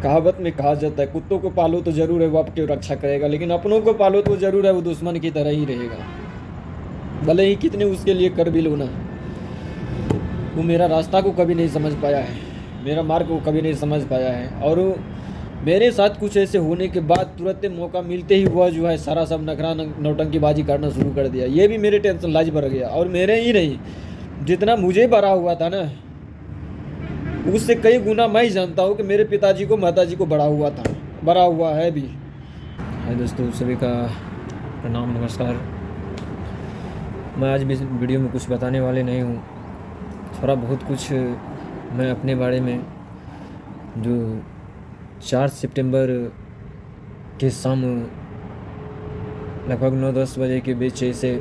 कहावत में कहा जाता है, कुत्तों को पालो तो जरूर है वो आपकी रक्षा करेगा, लेकिन अपनों को पालो तो जरूर है वो दुश्मन की तरह ही रहेगा। भले ही कितने उसके लिए कर भी लो ना, वो मेरा रास्ता को कभी नहीं समझ पाया है, मेरा मार्ग को कभी नहीं समझ पाया है। और मेरे साथ कुछ ऐसे होने के बाद तुरंत मौका मिलते ही वह जो है सारा सब नखरा नौटंकीबाजी करना शुरू कर दिया। ये भी मेरे टेंशन लाज बढ़ गया, और मेरे ही नहीं, जितना मुझे भरा हुआ था ना, उससे कई गुना मैं ही जानता हूँ कि मेरे पिताजी को माताजी को बड़ा हुआ था, बड़ा हुआ है भी। हाय दोस्तों, सभी का प्रणाम, नमस्कार। मैं आज भी इस वीडियो में कुछ बताने वाले नहीं हूँ, थोड़ा बहुत कुछ मैं अपने बारे में, जो 4 सितंबर के शाम लगभग 9-10 बजे के बीच से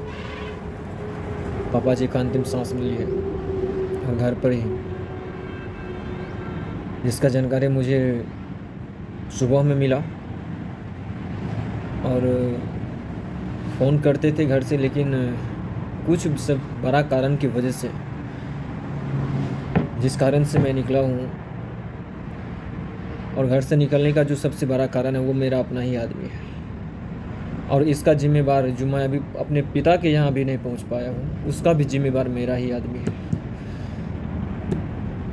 पापा जी का अंतिम सांस मिली है, और घर पर ही, जिसका जानकारी मुझे सुबह में मिला। और फ़ोन करते थे घर से, लेकिन कुछ सब बड़ा कारण की वजह से, जिस कारण से मैं निकला हूँ, और घर से निकलने का जो सबसे बड़ा कारण है वो मेरा अपना ही आदमी है। और इसका जिम्मेवार, जो मैं अभी अपने पिता के यहाँ भी नहीं पहुँच पाया हूँ, उसका भी जिम्मेवार मेरा ही आदमी है।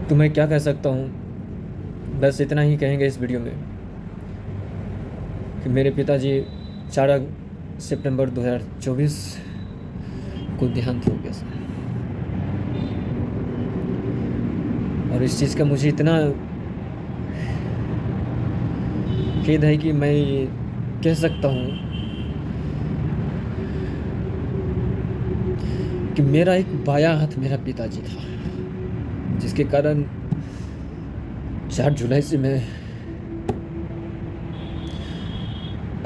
तो मैं क्या कह सकता हूँ, बस इतना ही कहेंगे इस वीडियो में कि मेरे पिताजी 4 सितंबर 2024 को देहांत हो गया। और इस चीज़ का मुझे इतना खेद है कि मैं कह सकता हूँ कि मेरा एक बायां हाथ मेरा पिताजी था, जिसके कारण 4 जुलाई से मैं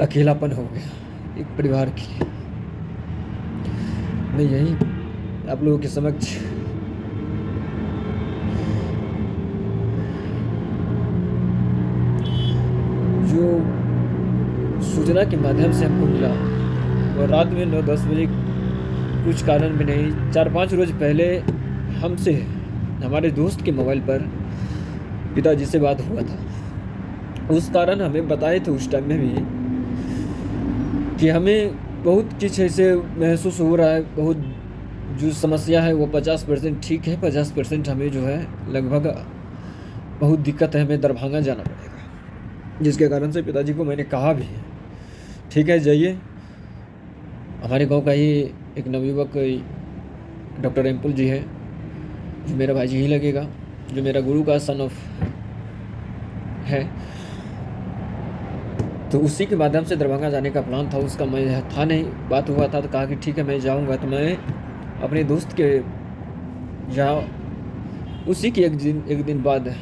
अकेलापन हो गया एक परिवार के लिए। मैं यही आप लोगों के समक्ष जो सूचना के माध्यम से हमको मिला, और रात में 9-10 बजे कुछ कारण भी नहीं, 4-5 रोज पहले हमसे हमारे दोस्त के मोबाइल पर पिताजी से बात हुआ था। उस कारण हमें बताए थे उस टाइम में भी कि हमें बहुत कुछ ऐसे महसूस हो रहा है, बहुत जो समस्या है वो 50% ठीक है, 50% हमें जो है लगभग बहुत दिक्कत है, हमें दरभंगा जाना पड़ेगा। जिसके कारण से पिताजी को मैंने कहा भी है, ठीक है जाइए। हमारे गांव का ही एक नवयुवक डॉक्टर एम्पुल जी है, जो मेरा भाई जी ही लगेगा, जो मेरा गुरु का सन ऑफ है। तो उसी के माध्यम से दरभंगा जाने का प्लान था। उसका मैं था नहीं, बात हुआ था तो कहा कि ठीक है मैं जाऊंगा। तो मैं अपने दोस्त के यहाँ उसी के एक दिन बाद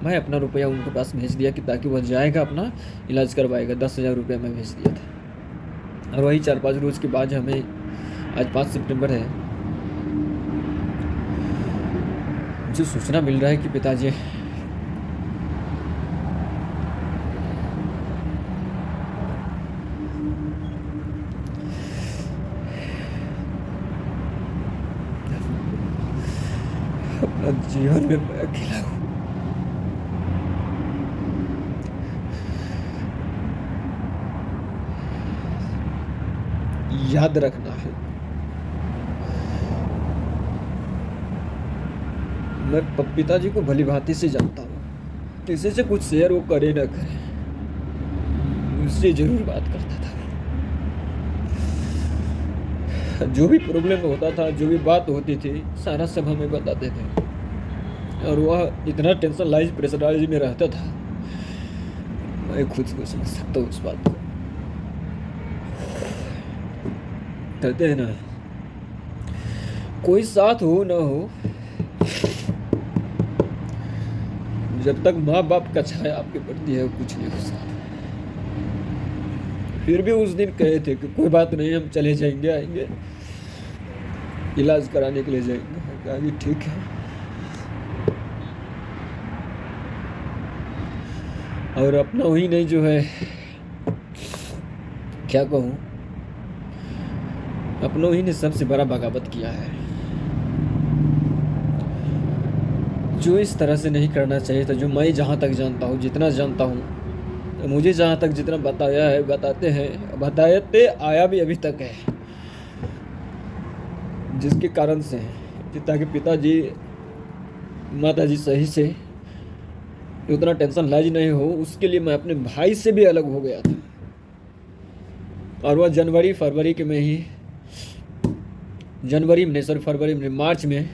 मैं अपना रुपया उनके पास भेज दिया, कि ताकि वह जाएगा अपना इलाज करवाएगा। 10,000 रुपया मैं भेज दिया था। और वही 4-5 रोज़ के बाद हमें, आज 5 सितंबर है, जो सूचना मिल रहा है कि पिताजी अपना जीवन में मैं अकेला हूँ। याद रखना है, मैं पिताजी को भली भांति से जानता हूँ, किसी से कुछ शेयर वो करे ना करे, मुझसे जरूर बात करता था। जो भी प्रॉब्लम होता था, जो भी बात होती थी, सारा सब हमें बताते थे। और वह इतना टेंशन लाइज प्रेशराइज में रहता था, मैं खुद को समझ सकता हूँ उस बात को। कहते हैं ना, कोई साथ हो ना हो, जब तक माँ बाप का छाया आपके प्रति है कुछ नहीं हो सकता। फिर भी उस दिन कहे थे कि कोई बात नहीं, हम चले जाएंगे, आएंगे, इलाज कराने के लिए जाएंगे। कहा कि ठीक है। और अपना वही नहीं जो है, क्या कहूँ, अपनों ही ने सबसे बड़ा बगावत किया है। जो इस तरह से नहीं करना चाहिए था। जो मैं जहाँ तक जानता हूँ, जितना जानता हूँ, तो मुझे जहाँ तक जितना बताया है, बताते आया भी अभी तक है, जिसके कारण से ताकि पिताजी माताजी सही से उतना टेंशन लाज नहीं हो, उसके लिए मैं अपने भाई से भी अलग हो गया था। और वह फरवरी के में ही फरवरी में, मार्च में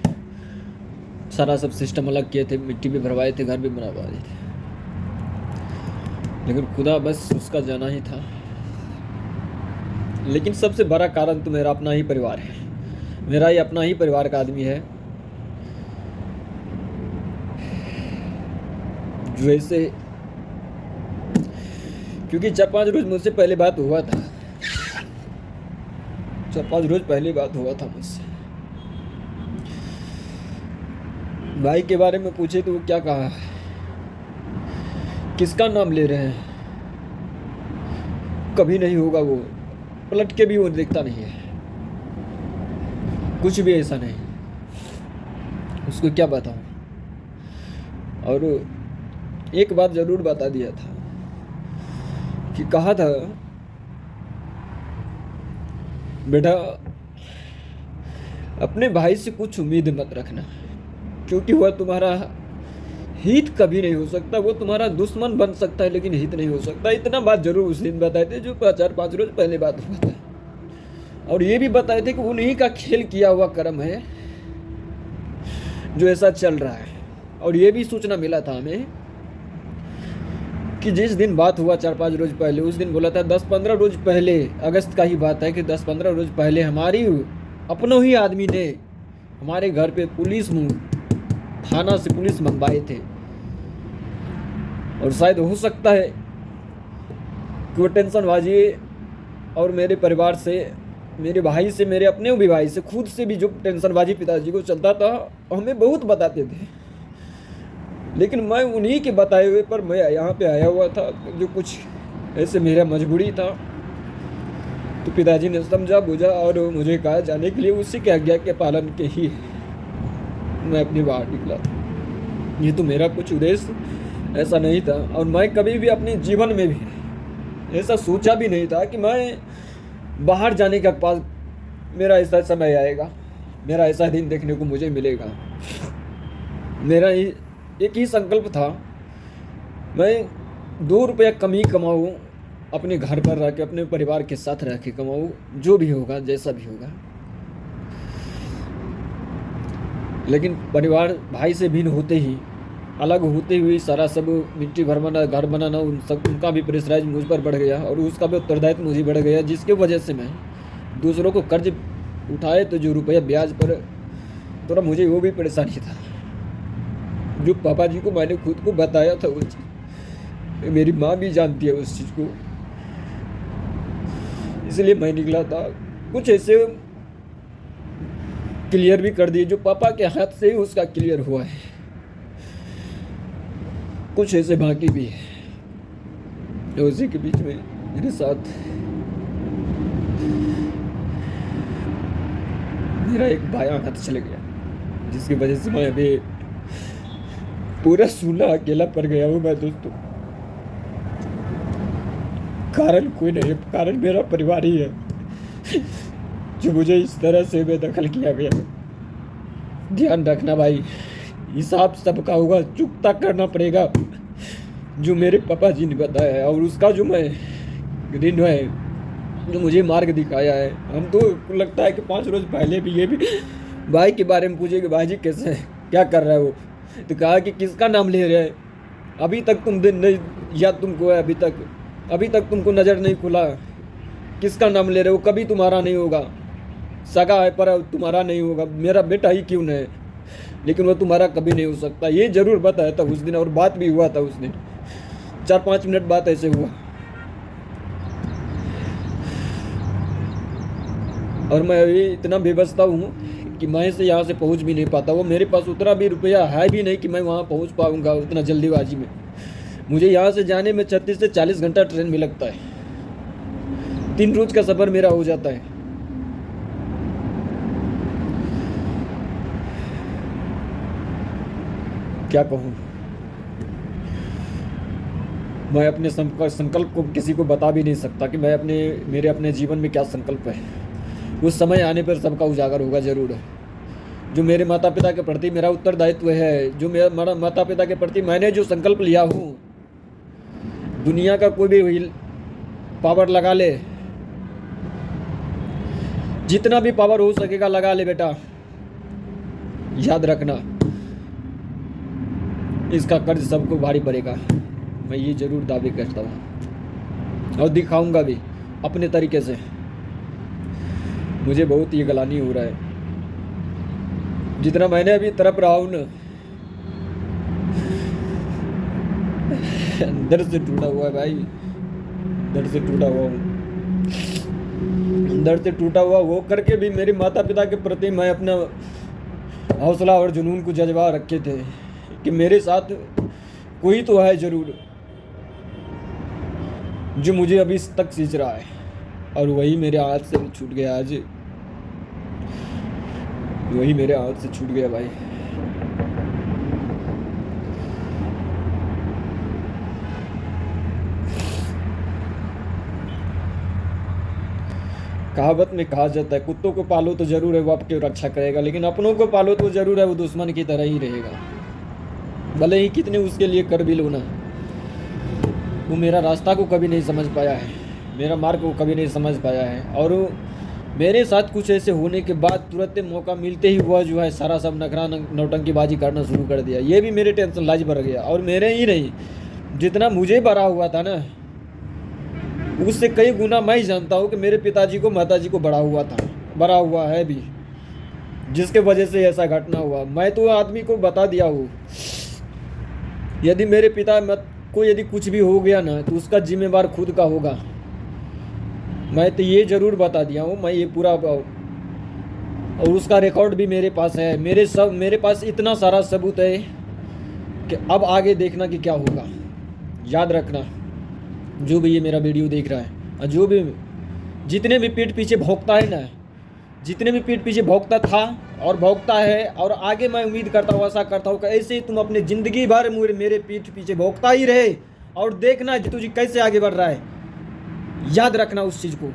सारा सब सिस्टम अलग किए थे, मिट्टी भी भरवाए थे, घर भी बनवा दिए थे। लेकिन खुदा बस उसका जाना ही था। लेकिन सबसे बड़ा कारण तो मेरा अपना ही परिवार है, मेरा ही अपना ही परिवार का आदमी है, जो ऐसे, क्योंकि 4-5 रोज मुझसे पहले बात हुआ था, 4-5 रोज पहले बात हुआ था मुझसे। भाई के बारे में पूछे तो वो क्या कहा, किसका नाम ले रहे हैं, कभी नहीं होगा, वो पलट के भी वो देखता नहीं है, कुछ भी ऐसा नहीं, उसको क्या बताऊं। और एक बात जरूर बता दिया था कि कहा था, बेटा अपने भाई से कुछ उम्मीद मत रखना, क्योंकि वह तुम्हारा हित कभी नहीं हो सकता, वो तुम्हारा दुश्मन बन सकता है लेकिन हित नहीं हो सकता। इतना बात जरूर उस दिन बताए थे, जो 4-5 रोज पहले बात हुआ था। और ये भी बताए थे कि उन्हीं का खेल किया हुआ कर्म है जो ऐसा चल रहा है। और ये भी सूचना मिला था हमें कि जिस दिन बात हुआ 4-5 रोज पहले, उस दिन बोला था 10-15 रोज पहले, अगस्त का ही बात है कि 10-15 रोज पहले हमारी अपनों ही आदमी ने हमारे घर पे थाना से पुलिस मंगवाए थे। और शायद हो सकता है कि वो टेंशनबाजी और मेरे परिवार से, मेरे भाई से, मेरे अपने भी भाई से, खुद से भी जो टेंशनबाजी पिताजी को चलता था, हमें बहुत बताते थे। लेकिन मैं उन्हीं के बताए हुए पर मैं यहाँ पे आया हुआ था, जो कुछ ऐसे मेरा मजबूरी था, तो पिताजी ने समझा बुझा और मुझे कहा जाने के लिए, उसी के आज्ञा के पालन के ही मैं अपनी बाहर निकला। ये तो मेरा कुछ उद्देश्य ऐसा नहीं था। और मैं कभी भी अपने जीवन में भी ऐसा सोचा भी नहीं था कि मैं बाहर जाने का पास मेरा ऐसा समय आएगा, मेरा ऐसा दिन देखने को मुझे मिलेगा। मेरा एक ही संकल्प था, मैं 2 रुपया कम ही कमाऊँ, अपने घर पर रह के, अपने परिवार के साथ रह के कमाऊँ, जो भी होगा, जैसा भी होगा। लेकिन परिवार भाई से भिन्न होते ही, अलग होते हुए सारा सब मिट्टी भरवाना, घर बनाना, उनका भी प्रेशराइज मुझ पर बढ़ गया और उसका भी उत्तरदायित्व मुझे बढ़ गया, जिसके वजह से मैं दूसरों को कर्ज उठाए तो जो रुपया ब्याज पर, थोड़ा मुझे वो भी परेशानी था। जो पापा जी को मैंने खुद को बताया था वो चीज़, मेरी माँ भी जानती है उस चीज़ को, इसलिए मैं निकला था। कुछ ऐसे क्लियर भी कर दिए जो पापा के हाथ से ही उसका क्लियर हुआ है, कुछ ऐसे बाकी भी है। उसी के बीच में मेरे साथ मेरा एक बायां हाथ चले गया, जिसकी वजह से मैं अभी पूरा सूला अकेला पड़ गया हूँ मैं दोस्तों। कारण कोई नहीं, कारण मेरा परिवार ही है जो मुझे इस तरह से बेदखल किया गया। ध्यान रखना भाई, हिसाब सबका होगा, चुकता करना पड़ेगा जो मेरे पापा जी ने बताया है, और उसका जो मैं ऋण है, जो मुझे मार्ग दिखाया है। हम तो लगता है कि 5 रोज पहले भी ये भी भाई के बारे में पूछे कि भाई जी कैसे है, क्या कर रहा है वो, तो कहा कि किसका नाम ले रहे हैं, अभी तक तुम दिन नहीं याद तुमको है, अभी तक तुमको नज़र नहीं खुला, किसका नाम ले रहे हो, कभी तुम्हारा नहीं होगा, सगा है पर तुम्हारा नहीं होगा, मेरा बेटा ही क्यों नहीं, लेकिन वो तुम्हारा कभी नहीं हो सकता। ये जरूर बताया था उस दिन, और बात भी हुआ था उस दिन, 4-5 मिनट बात ऐसे हुआ। और मैं अभी इतना बेबस्ता हूँ कि मैं से यहाँ से पहुँच भी नहीं पाता। वो मेरे पास उतना भी रुपया है भी नहीं कि मैं वहाँ पहुँच पाऊँगा उतना जल्दीबाजी में। मुझे यहाँ से जाने में 36 से 40 घंटा ट्रेन में लगता है, 3 रोज का सफ़र मेरा हो जाता है। क्या कहूँ, मैं अपने संकल्प को किसी को बता भी नहीं सकता कि मेरे अपने जीवन में क्या संकल्प है। उस समय आने पर सबका उजागर होगा ज़रूर। जो मेरे माता पिता के प्रति मेरा उत्तरदायित्व है, जो मेरा माता पिता के प्रति मैंने जो संकल्प लिया हूँ, दुनिया का कोई भी पावर लगा ले, जितना भी पावर हो सकेगा लगा ले बेटा, याद रखना इसका कर्ज सबको भारी पड़ेगा। मैं ये जरूर दावे करता हूँ और दिखाऊंगा भी अपने तरीके से। मुझे बहुत ही गलानी हो रहा है, जितना मैंने अभी तड़प रहा हूँ ना, अंदर से टूटा हुआ है भाई, अंदर से टूटा हुआ हूँ। अंदर से टूटा हुआ वो करके भी मेरे माता पिता के प्रति मैं अपना हौसला और जुनून को जज्बा रखे थे कि मेरे साथ कोई तो है जरूर जो मुझे अभी तक सींच रहा है, और वही मेरे हाथ से छूट गया आज, वही मेरे हाथ से छूट गया भाई। कहावत में कहा जाता है, कुत्तों को पालो तो जरूर है वो आपकी रक्षा करेगा, लेकिन अपनों को पालो तो जरूर है वो दुश्मन की तरह ही रहेगा। भले ही कितने उसके लिए कर भी लो ना, वो मेरा रास्ता को कभी नहीं समझ पाया है, मेरा मार्ग को कभी नहीं समझ पाया है, और मेरे साथ कुछ ऐसे होने के बाद तुरंत मौका मिलते ही वह जो है सारा सब नखरा नौटंकीबाजी करना शुरू कर दिया। ये भी मेरे टेंशन लाज बढ़ गया, और मेरे ही नहीं, जितना मुझे भरा हुआ था ना उससे कई गुना मैं ही जानता हूँ कि मेरे पिताजी को माताजी को बड़ा हुआ है भी, जिसके वजह से ऐसा घटना हुआ। मैं तो आदमी को बता दिया हूँ, यदि मेरे पिता को यदि कुछ भी हो गया ना तो उसका जिम्मेवार खुद का होगा। मैं तो ये ज़रूर बता दिया हूँ, मैं ये पूरा, और उसका रिकॉर्ड भी मेरे पास है। मेरे पास इतना सारा सबूत है कि अब आगे देखना कि क्या होगा। याद रखना जो भी ये मेरा वीडियो देख रहा है, और जो भी जितने भी पीठ पीछे भौंकता है ना, जितने भी पीठ पीछे भौंकता था और भौंकता है, और आगे मैं उम्मीद करता हूँ, आशा करता हूँ कि ऐसे ही तुम अपने ज़िंदगी भर मेरे पीठ पीछे भौंकता ही रहे, और देखना जीतू जी कैसे आगे बढ़ रहा है। याद रखना उस चीज़ को,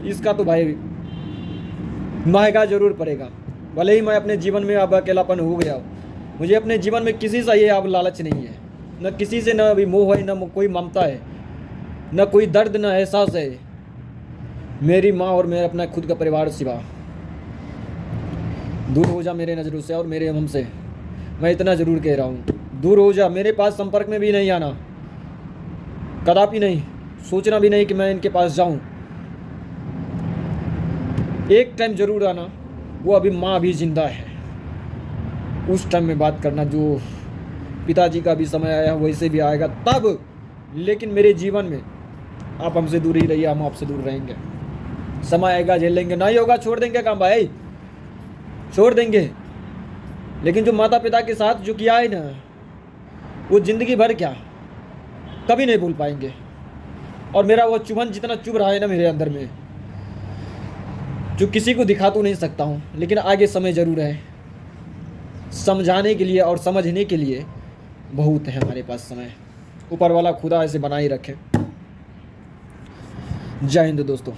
इसका तो भाई महंगा जरूर पड़ेगा। भले ही मैं अपने जीवन में अब अकेलापन हो गया, मुझे अपने जीवन में किसी से ये अब लालच नहीं है, न किसी से, न अभी मोह है, न कोई ममता है, न कोई दर्द, न एहसास है। मेरी माँ और मेरा अपना खुद का परिवार सिवा दूर हो जा मेरे नज़रों से और मेरे हमसे। मैं इतना ज़रूर कह रहा हूँ, दूर हो जा, मेरे पास संपर्क में भी नहीं आना, कदापि नहीं, सोचना भी नहीं कि मैं इनके पास जाऊँ। एक टाइम ज़रूर आना, वो अभी माँ भी जिंदा है, उस टाइम में बात करना। जो पिताजी का भी समय आया वैसे भी आएगा तब, लेकिन मेरे जीवन में आप हमसे दूर ही रहिए, हम आपसे दूर रहेंगे। समय आएगा झेल लेंगे, नहीं होगा छोड़ देंगे काम भाई, छोड़ देंगे। लेकिन जो माता पिता के साथ जो किया है ना, वो ज़िंदगी भर क्या कभी नहीं भूल पाएंगे। और मेरा वो चुभन जितना चुभ रहा है ना मेरे अंदर में, जो किसी को दिखा तो नहीं सकता हूँ, लेकिन आगे समय ज़रूर है समझाने के लिए और समझने के लिए बहुत है हमारे पास समय। ऊपर वाला खुदा ऐसे बनाए रखे। जय हिंद दोस्तों।